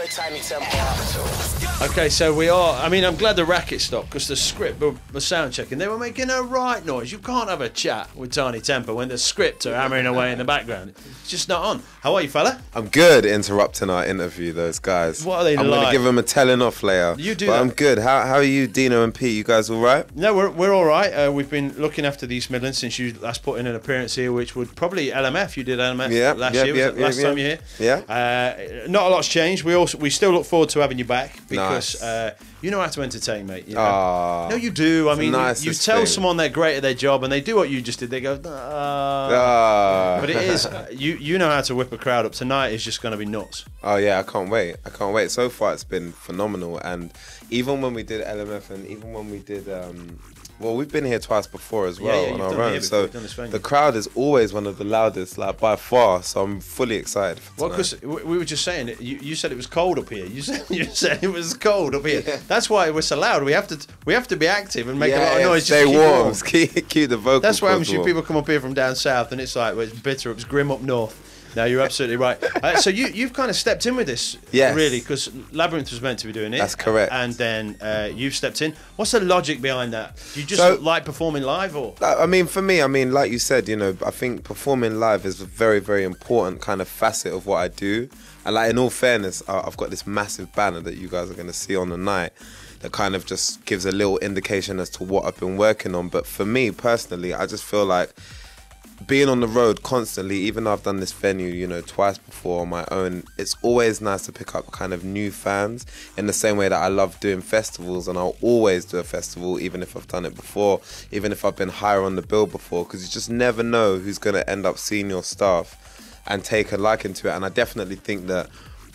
boy Tinie Tempah. Okay, so we are. I mean, I'm glad the racket stopped because the script were sound checking. They were making a right noise. You can't have a chat with Tinie Tempah when the script are hammering away in the background. It's just not on. How are you, fella? I'm good. Interrupting our interview, those guys. What are they I'm like? going to give them a telling off later. You do but that. I'm good. How are you, Dino and Pete? You guys all right? No, we're all right. We've been looking after the East Midlands since you last put in an appearance here, which would probably LMF. You did LMF last year. Last time you were here. Yeah. Not a lot's changed. We still look forward to having you back because you know how to entertain, mate. You know? No, you do. I mean, you tell someone they're great at their job and they do what you just did. They go, but it is you know how to whip a crowd up. Tonight is just going to be nuts. Oh yeah, I can't wait. I can't wait. So far, it's been phenomenal. And even when we did LMF, and even when we did, well, we've been here twice before as well on our own. So the crowd is always one of the loudest, like by far. So I'm fully excited for tonight. Well, because we were just saying, you said it was cold up here. You said it was cold up here. Yeah. That's why we're so loud. We have to be active and make a lot of noise. Stay warm. Keep the vocal. That's why I'm sure people come up here from down south and it's like, well, it's bitter, it's grim up north. No, you're absolutely right. So you've kind of stepped in with this, really, because Labyrinth was meant to be doing it. That's correct. And then you've stepped in. What's the logic behind that? Do you just like performing live, or? I mean, for me, like you said, you know, I think performing live is a very, very important kind of facet of what I do. And like, in all fairness, I've got this massive banner that you guys are going to see on the night that kind of just gives a little indication as to what I've been working on. But for me personally, I just feel like being on the road constantly, even though I've done this venue, you know, twice before on my own, it's always nice to pick up kind of new fans in the same way that I love doing festivals, and I'll always do a festival even if I've done it before, even if I've been higher on the bill before, because you just never know who's going to end up seeing your stuff and take a liking to it. And I definitely think that,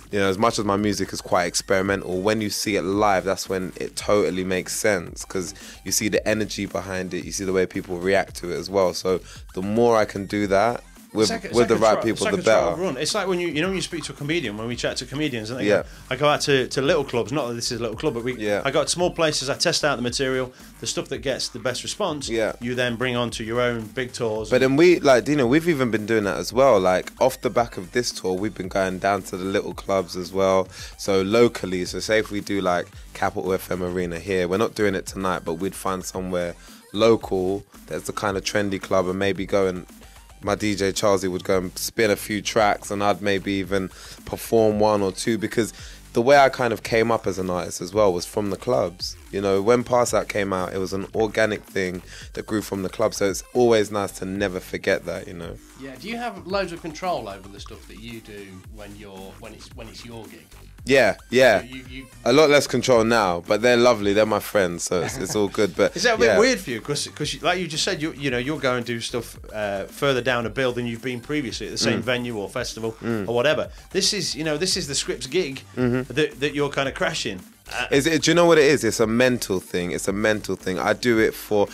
you know, as much as my music is quite experimental, when you see it live, that's when it totally makes sense, because you see the energy behind it, you see the way people react to it as well. So the more I can do that with the right people, the better. It's like when when you speak to a comedian, when we chat to comedians, and they go, I go out to little clubs, not that this is a little club, but I go to small places, I test out the material, the stuff that gets the best response, you then bring on to your own big tours. But then Dino, we've even been doing that as well. Like, off the back of this tour, we've been going down to the little clubs as well. So locally, so say if we do like Capital FM Arena here, we're not doing it tonight, but we'd find somewhere local that's the kind of trendy club, and maybe go and my DJ Charlesy would go and spin a few tracks, and I'd maybe even perform one or two, because the way I kind of came up as an artist as well was from the clubs. You know, when Pass Out came out, it was an organic thing that grew from the club, so it's always nice to never forget that, you know. Yeah, do you have loads of control over the stuff that you do when it's your gig? Yeah. So a lot less control now, but they're lovely. They're my friends, so it's all good. But is that a bit weird for you? Because like you just said, you'll go and do stuff further down a bill than you've been previously at the same venue or festival or whatever. This is the Scripps gig that you're kind of crashing. Do you know what it is? It's a mental thing. It's a mental thing. I do it for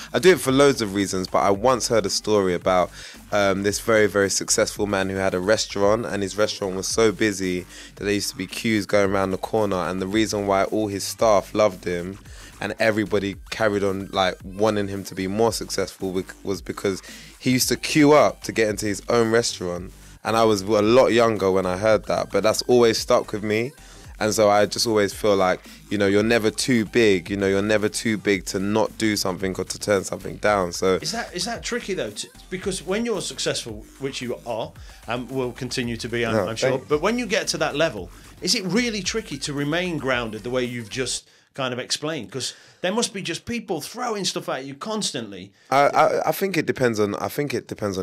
loads of reasons, but I once heard a story about this very, very successful man who had a restaurant, and his restaurant was so busy that there used to be queues going around the corner, and the reason why all his staff loved him and everybody carried on like wanting him to be more successful was because he used to queue up to get into his own restaurant. And I was a lot younger when I heard that, but that's always stuck with me. And so I just always feel like, you know, you're never too big. You know, you're never too big to not do something or to turn something down. So is that tricky though? Because when you're successful, which you are, and will continue to be, I'm sure. But when you get to that level, is it really tricky to remain grounded the way you've just kind of explained? Because there must be just people throwing stuff at you constantly. I think it depends on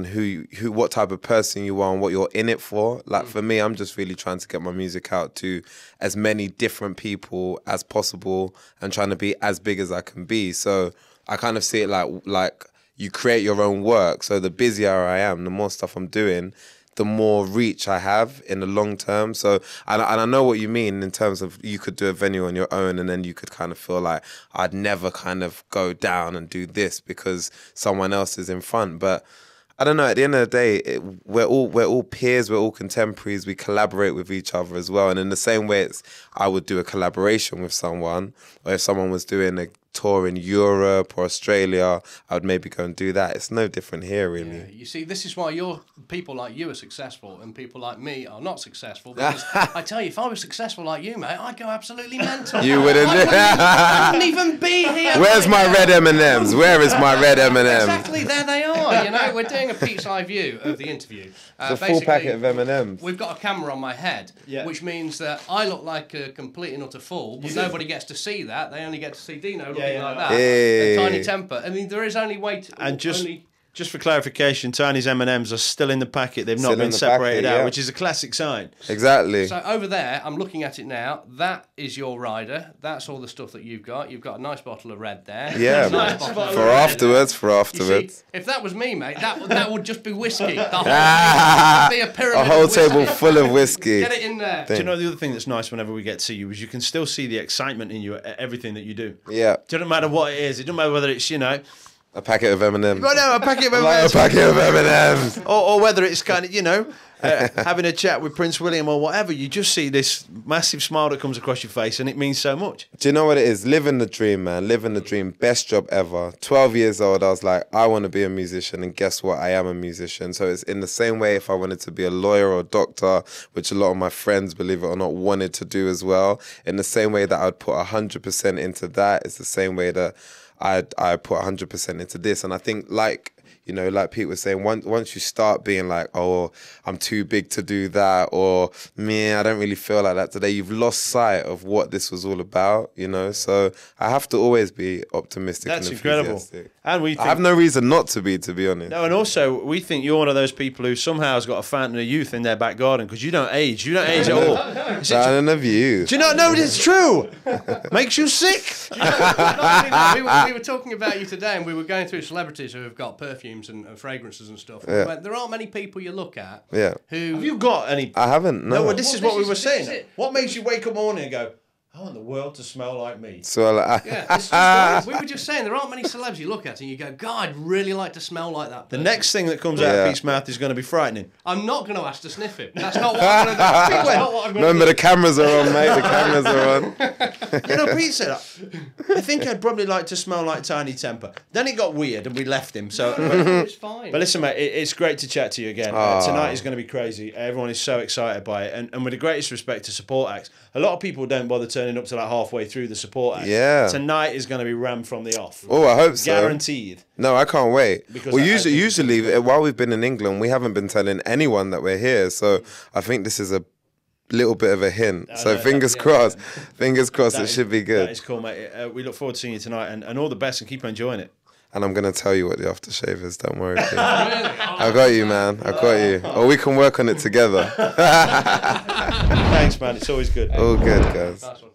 who what type of person you are and what you're in it for. Like for me, I'm just really trying to get my music out to as many different people as possible and trying to be as big as I can be. So I kind of see it like you create your own work. So the busier I am, the more stuff I'm doing, the more reach I have in the long term. So, and I know what you mean in terms of you could do a venue on your own and then you could kind of feel like I'd never kind of go down and do this because someone else is in front. But I don't know, at the end of the day, we're all peers, we're all contemporaries, we collaborate with each other as well. And in the same way I would do a collaboration with someone, or if someone was doing tour in Europe or Australia, I would maybe go and do that. It's no different here, really. Yeah, you see, this is why people like you are successful and people like me are not successful. Because I tell you, if I was successful like you, mate, I'd go absolutely mental. You wouldn't. I wouldn't even be here. Where's my red M&Ms? Where is my red M&M? Exactly, there they are. You know, we're doing a Pete's eye view of the interview. It's a full packet of M&Ms. We've got a camera on my head, which means that I look like a complete and utter fool, but nobody gets to see that. They only get to see Dino looking like that. Hey. And Tinie Tempah. I mean, there is only way to... And just for clarification, Tinie's M&Ms are still in the packet. They've not been separated out, which is a classic sign. Exactly. So over there, I'm looking at it now. That is your rider. That's all the stuff that you've got. You've got a nice bottle of red there. Yeah, for afterwards. See, if that was me, mate, that would just be whiskey. The whole would be a pyramid. A whole of whiskey. table full of whiskey. Get it in there. Do you know the other thing that's nice whenever we get to see you is you can still see the excitement in you at everything that you do. Yeah. It doesn't matter what it is. It doesn't matter whether it's, a packet of M&Ms. Well, no, a packet of M&Ms. Like a packet of M&Ms. Or whether it's kind of, having a chat with Prince William or whatever, you just see this massive smile that comes across your face and it means so much. Do you know what it is? Living the dream, man. Living the dream. Best job ever. 12 years old, I was like, I want to be a musician, and guess what? I am a musician. So it's in the same way if I wanted to be a lawyer or a doctor, which a lot of my friends, believe it or not, wanted to do as well. In the same way that I'd put 100% into that, it's the same way that I put 100% into this. And I think like Pete was saying, once you start being like, oh, I'm too big to do that, or me, I don't really feel like that today, you've lost sight of what this was all about, So I have to always be optimistic. That's and incredible. And I have no reason not to be honest. No, and also we think you're one of those people who somehow has got a fountain of youth in their back garden because you don't age. You don't age at all. Fountain of youth. Do you not know it's true? Makes you sick. We were talking about you today, and we were going through celebrities who have got perfumes and fragrances and stuff. Yeah. But there aren't many people you look at who... Have you got any... I haven't, no. No, well, this is what we were saying. What makes you wake up morning and go, I want the world to smell like me? So we were just saying, there aren't many celebs you look at and you go, God, I'd really like to smell like that person. The next thing that comes out of Pete's mouth is going to be frightening. I'm not going to ask to sniff it. That's not what I'm going to do. That's not what I'm going Remember, to do. the cameras are on, mate. The cameras are on. Pete said, I think I'd probably like to smell like Tinie Tempah. Then it got weird and we left him. So, it's fine. But listen, mate, it's great to chat to you again. Tonight is going to be crazy. Everyone is so excited by it. And with the greatest respect to support acts, a lot of people don't bother turning up to like halfway through the support act. Yeah. Tonight is going to be rammed from the off. Oh, I hope so. Guaranteed. No, I can't wait. Because well, usually, while we've been in England, we haven't been telling anyone that we're here. So I think this is a little bit of a hint. So fingers crossed. Fingers crossed, it should be good. That is cool, mate. We look forward to seeing you tonight and all the best and keep enjoying it. And I'm going to tell you what the aftershave is. Don't worry. I got you, man. I got you. Or we can work on it together. Thanks, man. It's always good. All good, guys. Nice one.